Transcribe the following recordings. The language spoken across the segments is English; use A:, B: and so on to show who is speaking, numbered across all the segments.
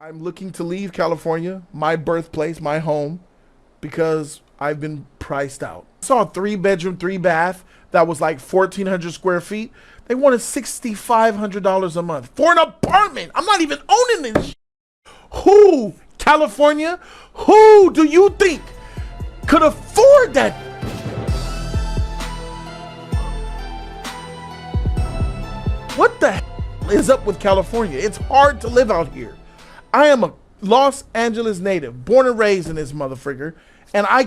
A: I'm looking to leave California, my birthplace, my home, because I've been priced out. I saw a 3-bedroom, 3-bath that was like 1,400 square feet. They wanted $6,500 a month for an apartment. I'm not even owning this shit. Who, California, who do you think could afford that? What the hell is up with California? It's hard to live out here. I am a Los Angeles native, born and raised in this motherfucker, and I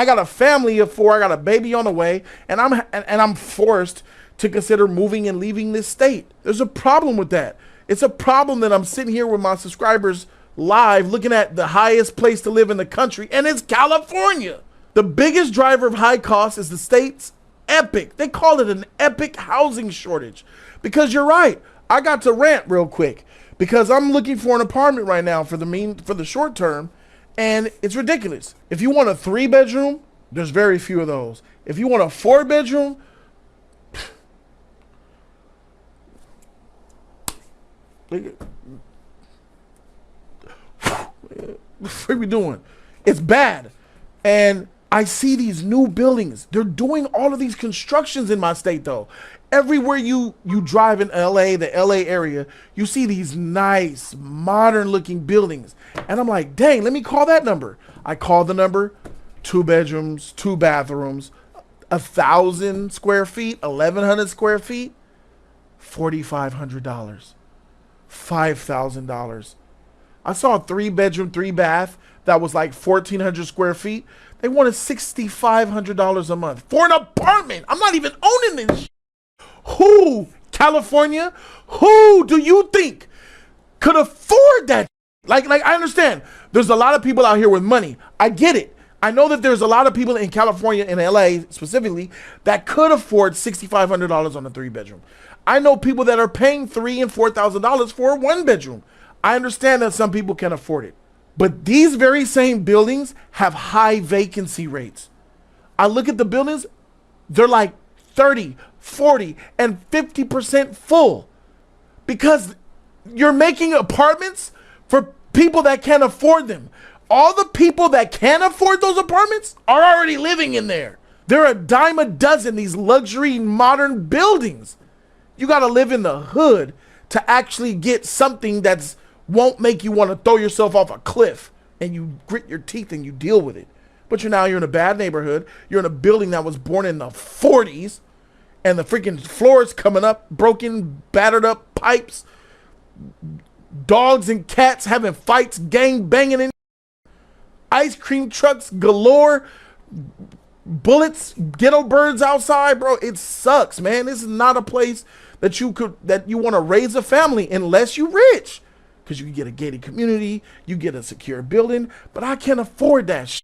A: got a family of 4, I got a baby on the way, and I'm forced to consider moving and leaving this state. There's a problem with that. It's a problem that I'm sitting here with my subscribers live looking at the highest place to live in the country, and it's California. The biggest driver of high cost is the state's epic. They call it an epic housing shortage. Because you're right. I got to rant real quick because I'm looking for an apartment right now for the short term, and it's ridiculous. If you want a 3-bedroom, there's very few of those. If you want a 4-bedroom, what are we doing? It's bad. And I see these new buildings. They're doing all of these constructions in my state though. Everywhere you drive in LA, the LA area, you see these nice modern looking buildings. And I'm like, dang, let me call that number. I call the number, 2 bedrooms, 2 bathrooms, 1,000 square feet, 1,100 square feet, $4,500, $5,000. I saw a 3-bedroom, 3-bath that was like 1,400 square feet. They wanted $6,500 a month for an apartment. I'm not even owning this shit. Who, California, who do you think could afford that? Like I understand there's a lot of people out here with money. I get it. I know that there's a lot of people in California and LA specifically that could afford $6,500 on a 3-bedroom. I know people that are paying $3,000 and $4,000 for a 1-bedroom. I understand that some people can afford it. But these very same buildings have high vacancy rates. I look at the buildings, they're like 30, 40, and 50% full because you're making apartments for people that can't afford them. All the people that can afford those apartments are already living in there. They're a dime a dozen, these luxury modern buildings. You got to live in the hood to actually get something that's won't make you want to throw yourself off a cliff, and you grit your teeth and you deal with it. But you're in a bad neighborhood. You're in a building that was born in the 40s, and the freaking floors coming up, broken, battered up pipes, dogs and cats having fights, gang banging in, ice cream trucks galore, bullets, ghetto birds outside, bro. It sucks, man. This is not a place that you want to raise a family unless you're rich. Because you can get a gated community, you get a secure building, but I can't afford that shit.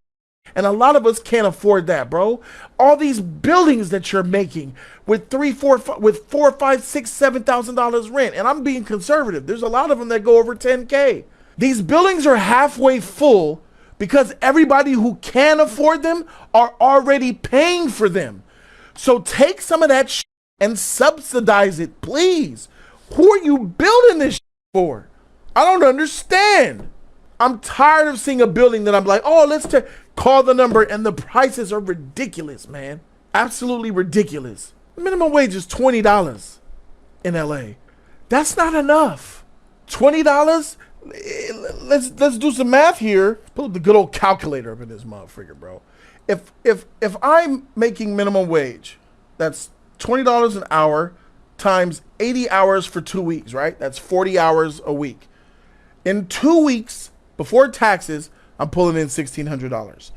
A: And a lot of us can't afford that, bro. All these buildings that you're making with $4,000, $5,000, $6,000, $7,000 rent, and I'm being conservative. There's a lot of them that go over 10K. These buildings are halfway full because everybody who can afford them are already paying for them. So take some of that shit and subsidize it, please. Who are you building this shit for? I don't understand. I'm tired of seeing a building that I'm like, oh, let's call the number, and the prices are ridiculous, man. Absolutely ridiculous. Minimum wage is $20 in LA. That's not enough. $20? Let's do some math here. Pull up the good old calculator up in this motherfucker, bro. If I'm making minimum wage, that's $20 an hour times 80 hours for 2 weeks, right? That's 40 hours a week. In 2 weeks, before taxes, I'm pulling in $1,600,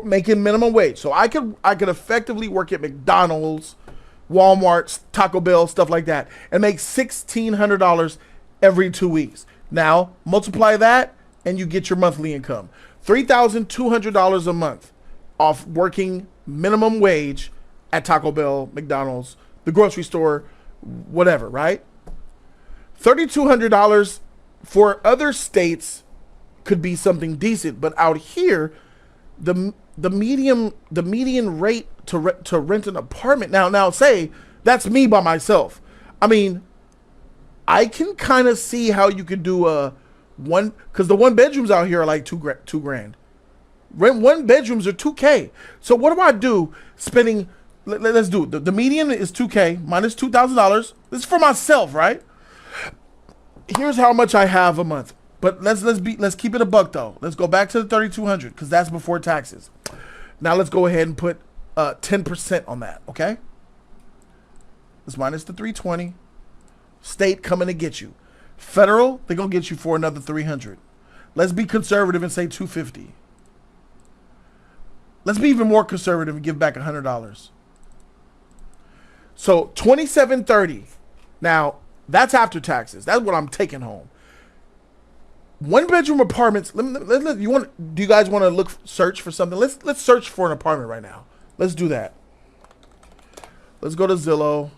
A: making minimum wage. So I could effectively work at McDonald's, Walmart, Taco Bell, stuff like that, and make $1,600 every 2 weeks. Now, multiply that, and you get your monthly income. $3,200 a month off working minimum wage at Taco Bell, McDonald's, the grocery store, whatever, right? $3,200 for other states could be something decent, but out here, the median rate to rent an apartment now say that's me by myself. I mean, I can kind of see how you could do a One, because the one bedrooms out here are like two grand. Rent one bedrooms are 2K. So what do I do spending, let's do it. The median is 2K minus $2,000. This is for myself, right? Here's how much I have a month. But let's keep it a buck though. Let's go back to the 3,200 because that's before taxes. Now let's go ahead and put 10% on that, okay? Let's minus the 320. State coming to get you. Federal, they're gonna get you for another 300. Let's be conservative and say 250. Let's be even more conservative and give back $100. So 2730. Now that's after taxes. That's what I'm taking home. One bedroom apartments. Do you guys want to search for something? Let's search for an apartment right now. Let's do that. Let's go to Zillow.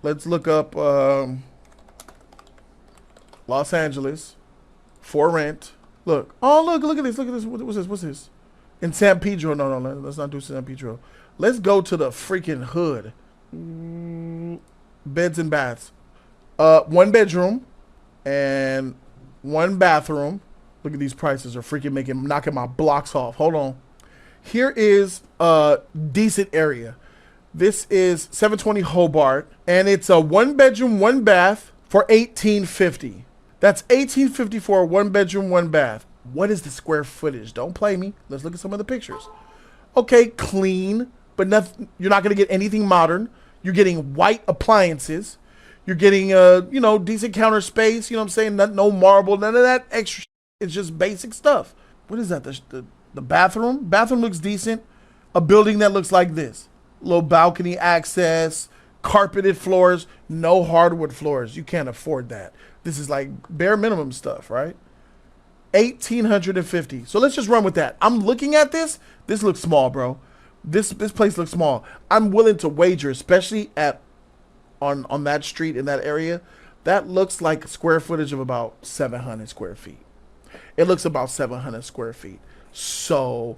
A: Let's look up Los Angeles for rent. Look. Oh, look at this. Look at this. What's this? In San Pedro. No. Let's not do San Pedro. Let's go to the freaking hood. Beds and baths. One bedroom and one bathroom. Look at these prices are freaking knocking my blocks off. Hold on. Here is a decent area. This is 720 Hobart, and it's a one bedroom, one bath for $1,850. That's $1,850 for a one bedroom, one bath. What is the square footage? Don't play me. Let's look at some of the pictures. Okay, clean, but nothing. You're not gonna get anything modern. You're getting white appliances. You're getting decent counter space. You know what I'm saying? No marble, none of that extra. It's just basic stuff. What is that? The bathroom? Bathroom looks decent. A building that looks like this. Little balcony access, carpeted floors, no hardwood floors. You can't afford that. This is like bare minimum stuff, right? $1,850. So let's just run with that. I'm looking at this. This looks small, bro. This place looks small. I'm willing to wager, especially on that street in that area, that looks like square footage of about 700 square feet. It looks about 700 square feet. So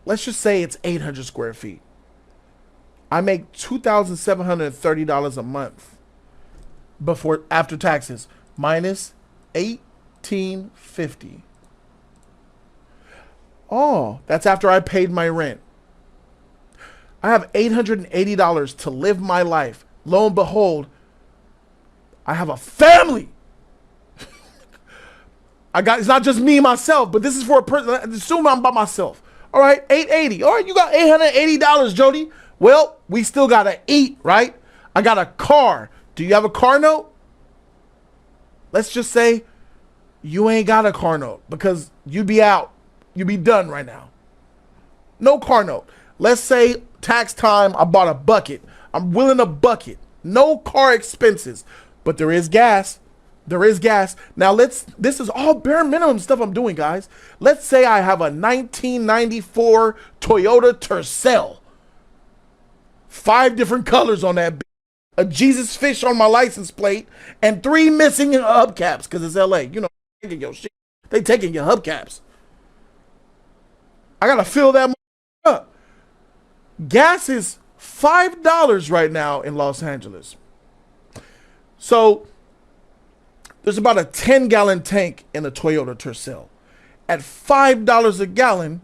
A: let's just say it's 800 square feet. I make $2,730 a month after taxes, minus $1,850. Oh, that's after I paid my rent. I have $880 to live my life. Lo and behold, I have a family. It's not just me and myself, but this is for a person. Assume I'm by myself. All right, $880. All right, you got $880, Jody. Well, we still gotta eat, right? I got a car. Do you have a car note? Let's just say you ain't got a car note because you'd be out. You'd be done right now. No car note. Let's say tax time, I bought a bucket. I'm willing a bucket. No car expenses, but there is gas. There is gas. Now this is all bare minimum stuff I'm doing, guys. Let's say I have a 1994 Toyota Tercel. 5 different colors on that. A Jesus fish on my license plate and 3 missing hubcaps because it's LA. You know, taking your shit. They taking your hubcaps. I gotta fill that up. Gas is $5 right now in Los Angeles. So there's about a 10-gallon tank in a Toyota Tercel. At $5 a gallon,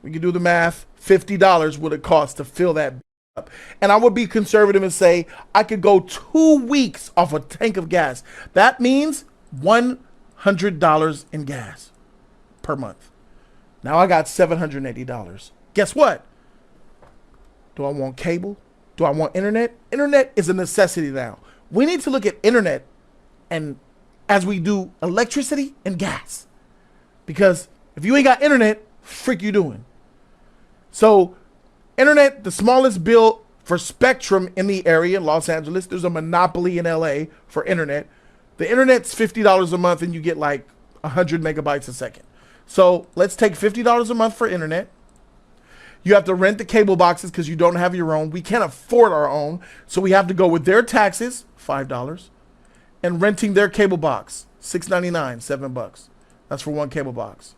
A: we can do the math, $50 would it cost to fill that up. And I would be conservative and say I could go 2 weeks off a tank of gas. That means $100 in gas per month. Now I got $780. Guess what? Do I want cable? Do I want internet? Internet is a necessity now. We need to look at internet and as we do electricity and gas. Because if you ain't got internet, frick you doing? So internet, the smallest bill for Spectrum in the area, Los Angeles. There's a monopoly in LA for internet. The internet's $50 a month and you get like 100 megabytes a second. So let's take $50 a month for internet. You have to rent the cable boxes because you don't have your own. We can't afford our own. So we have to go with their taxes, $5, and renting their cable box, $6.99, $7. That's for one cable box.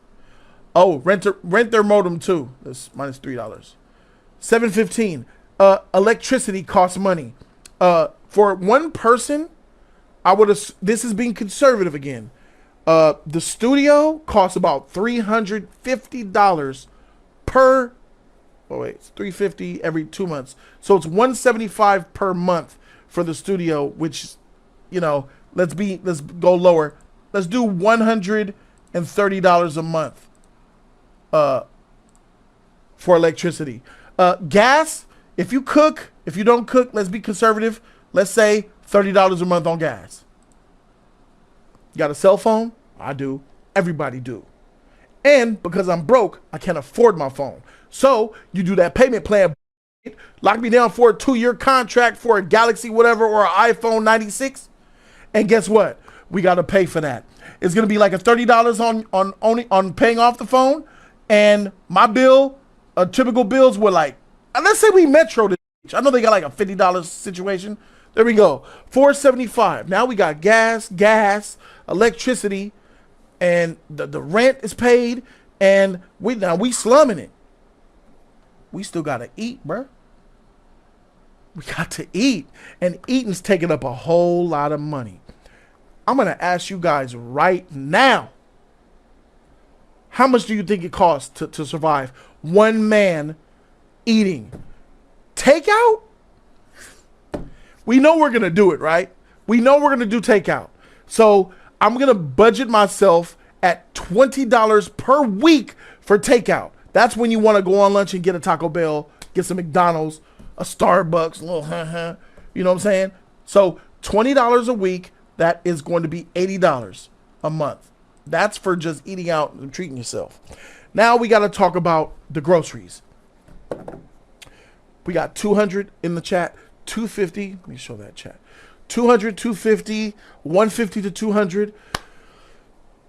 A: Oh, rent their modem too. That's minus $3. $7.15. Electricity costs money. For one person, I would have. This is being conservative again. The studio costs about $350 per. Oh wait, it's $350 every 2 months. So it's $175 per month for the studio. Which, you know, let's go lower. Let's do $130 a month. For electricity. Gas. If you cook, if you don't cook, let's be conservative. Let's say $30 a month on gas. You got a cell phone? I do. Everybody do. And because I'm broke, I can't afford my phone. So you do that payment plan. Lock me down for a 2-year contract for a Galaxy whatever or an iPhone 96. And guess what? We got to pay for that. It's going to be like a $30 on paying off the phone. And my bill, typical bills were like, let's say we metro this. I know they got like a $50 situation. There we go. $475. Now we got gas, electricity, and the rent is paid, and we slumming it. We still gotta eat, bruh. We got to eat, and eating's taking up a whole lot of money. I'm gonna ask you guys right now, how much do you think it costs to survive one man eating? Takeout? We know we're going to do it, right? We know we're going to do takeout. So I'm going to budget myself at $20 per week for takeout. That's when you want to go on lunch and get a Taco Bell, get some McDonald's, a Starbucks, a little, you know what I'm saying? So $20 a week, that is going to be $80 a month. That's for just eating out and treating yourself. Now we got to talk about the groceries. We got 200 in the chat, 250. Let me show that chat. 200, 250, 150 to 200.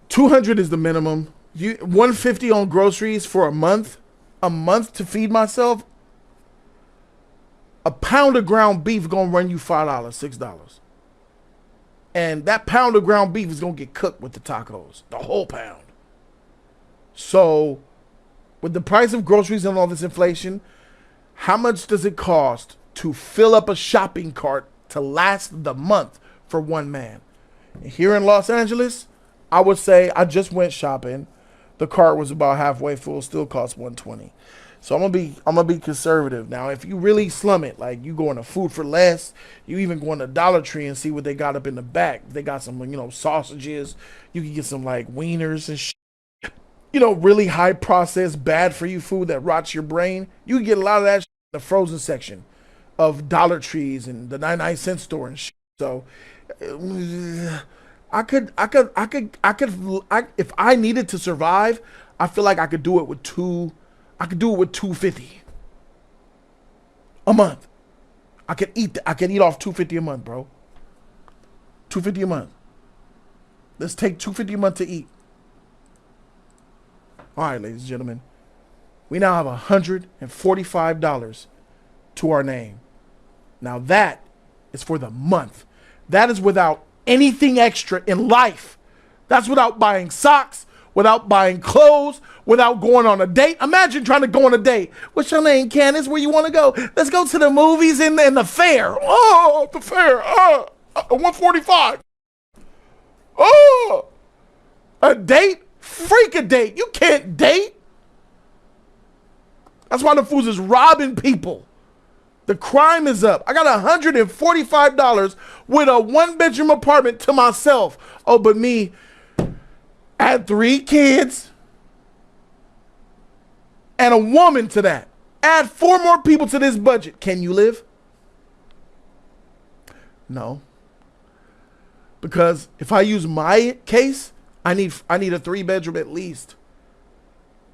A: 200 is the minimum. 150 on groceries for a month to feed myself. A pound of ground beef gonna run you $5, $6. And that pound of ground beef is gonna get cooked with the tacos, the whole pound. So with the price of groceries and all this inflation, how much does it cost to fill up a shopping cart to last the month for one man? Here in Los Angeles, I would say I just went shopping. The cart was about halfway full, still cost $120. So I'm gonna be conservative. Now, if you really slum it, like you go into Food for Less, you even go into Dollar Tree and see what they got up in the back. They got some, sausages. You can get some like wieners and shit. Really high processed, bad for you food that rots your brain. You can get a lot of that shit in the frozen section of Dollar Trees and the 99-cent store and shit. So I could, if I needed to survive, I feel like I could do it with $250 a month. I could eat off $250 a month, bro. $250 a month. Let's take $250 a month to eat. All right, ladies and gentlemen, we now have $145 to our name. Now that is for the month. That is without anything extra in life. That's without buying socks, without buying clothes, without going on a date. Imagine trying to go on a date. What's your name, Candace? Where you want to go? Let's go to the movies and the fair. Oh, the fair. 145. Oh, a date? Freak a date. You can't date. That's why the fools is robbing people. The crime is up. I got $145 with a 1-bedroom apartment to myself. Oh, but me, I had 3 kids and a woman to that. Add 4 more people to this budget. Can you live? No. Because if I use my case, I need a 3-bedroom at least.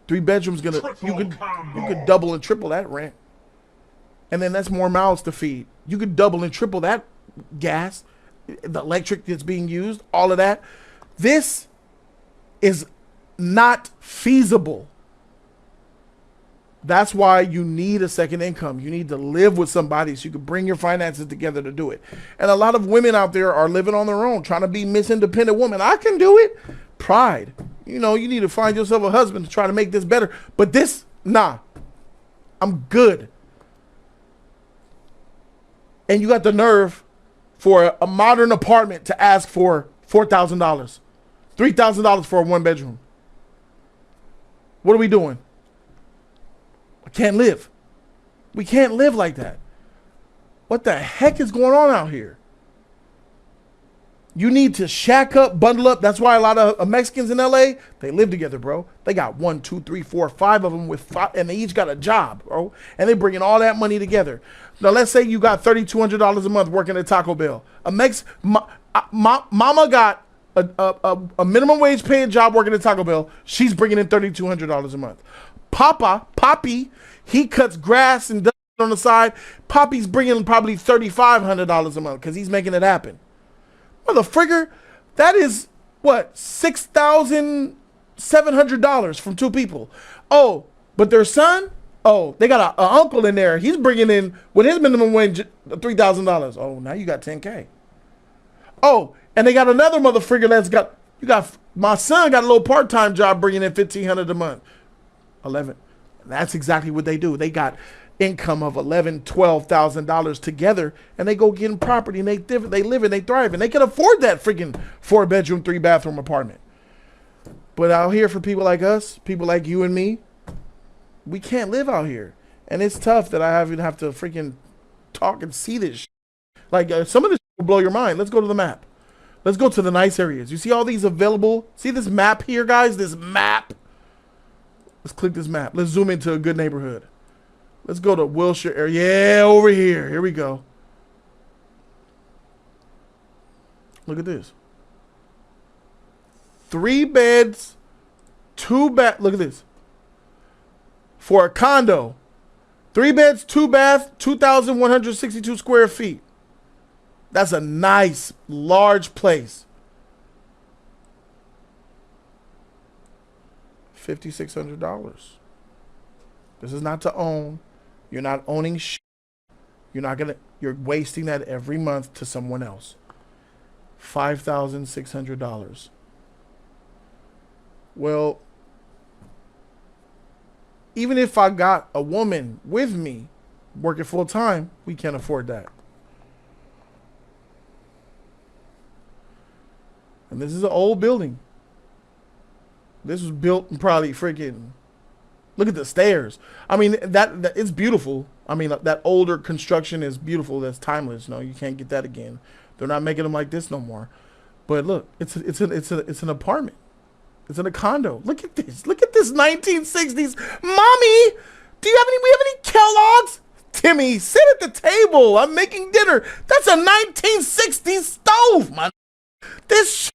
A: 3 bedrooms you could double and triple that rent. And then that's more mouths to feed. You could double and triple that gas, the electric that's being used, all of that. This is not feasible. That's why you need a second income. You need to live with somebody so you can bring your finances together to do it. And a lot of women out there are living on their own, trying to be Miss Independent Woman. I can do it. Pride. You need to find yourself a husband to try to make this better. But this, nah. I'm good. And you got the nerve for a modern apartment to ask for $4,000, $3,000 for a 1-bedroom. What are we doing? I can't live. We can't live like that. What the heck is going on out here? You need to shack up, bundle up. That's why a lot of Mexicans in LA, they live together, bro. They got 1, 2, 3, 4, 5 of them with 5, and they each got a job, bro. And they bringing all that money together. Now, let's say you got $3,200 a month working at Taco Bell. Mama got a minimum wage paying job working at Taco Bell. She's bringing in $3,200 a month. Poppy, he cuts grass and does it on the side. Poppy's bringing probably $3,500 a month because he's making it happen. Motherfrigger, that is what, $6,700 from 2 people. Oh, but their son, oh, they got an uncle in there. He's bringing in with his minimum wage $3,000. Oh, now you got $10K. Oh, and they got another motherfrigger that's got, my son got a little part-time job bringing in $1,500 a month. 11. That's exactly what they do. They got income of $11,000, $12,000 together, and they go get in property, and they live and they thrive, and they can afford that freaking 4-bedroom, 3-bathroom apartment. But out here, for people like us, people like you and me, we can't live out here, and it's tough that I even have to freaking talk and see this shit. Like some of this will blow your mind. Let's go to the map. Let's go to the nice areas. You see all these available? See this map here, guys? This map. Let's click this map. Let's zoom into a good neighborhood. Let's go to Wilshire area. Yeah, over here. Here we go. Look at this. 3 beds, 2 bath. Look at this. For a condo. 3 beds, 2 bath, 2,162 square feet. That's a nice, large place. $5,600. This is not to own. You're not owning shit. You're wasting that every month to someone else. $5,600. Well, even if I got a woman with me working full time, we can't afford that. And this is an old building. This was built in probably freaking, look at the stairs. I mean, that it's beautiful. I mean, that older construction is beautiful. That's timeless. No, you can't get that again. They're not making them like this no more. But look, it's an apartment. It's in a condo. Look at this. Look at this 1960s. Mommy, we have any Kellogg's? Timmy, sit at the table. I'm making dinner. That's a 1960s stove, man. This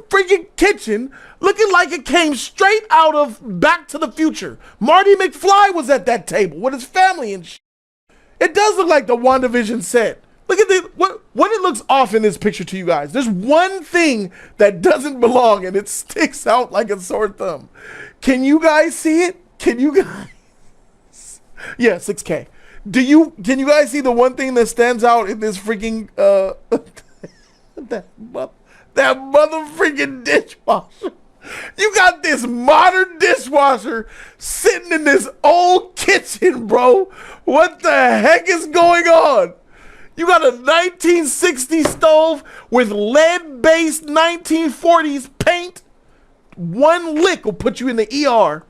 A: freaking kitchen looking like it came straight out of Back to the Future. Marty McFly was at that table with his family and shit. It does look like the WandaVision set. Look at this. What it looks off in this picture to you guys. There's one thing that doesn't belong and it sticks out like a sore thumb. Can you guys see it? Can you guys? Yeah, 6K. Can you guys see the one thing that stands out in this freaking that mother freaking dishwasher? You got this modern dishwasher sitting in this old kitchen, bro. What the heck is going on? You got a 1960 stove with lead-based 1940s paint. One lick will put you in the ER.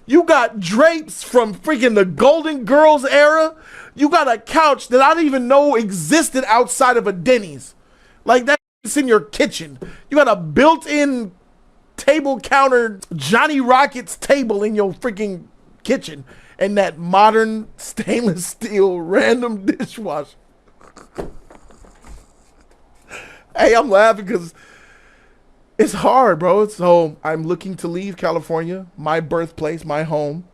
A: You got drapes from freaking the Golden Girls era. You got a couch that I didn't even know existed outside of a Denny's. Like that's in your kitchen. You got a built-in table counter Johnny Rockets table in your freaking kitchen. And that modern stainless steel random dishwasher. Hey, I'm laughing because it's hard, bro. So I'm looking to leave California, my birthplace, my home,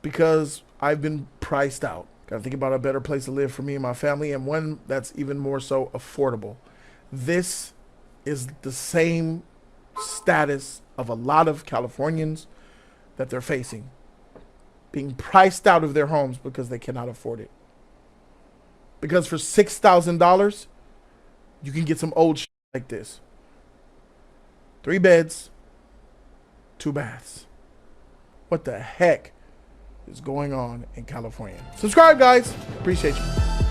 A: because I've been priced out. Got to think about a better place to live for me and my family, and one that's even more so affordable. This is the same status of a lot of Californians that they're facing, being priced out of their homes because they cannot afford it. Because for $6,000, you can get some old shit like this. 3 beds, 2 baths. What the heck is going on in California? Subscribe, guys. Appreciate you.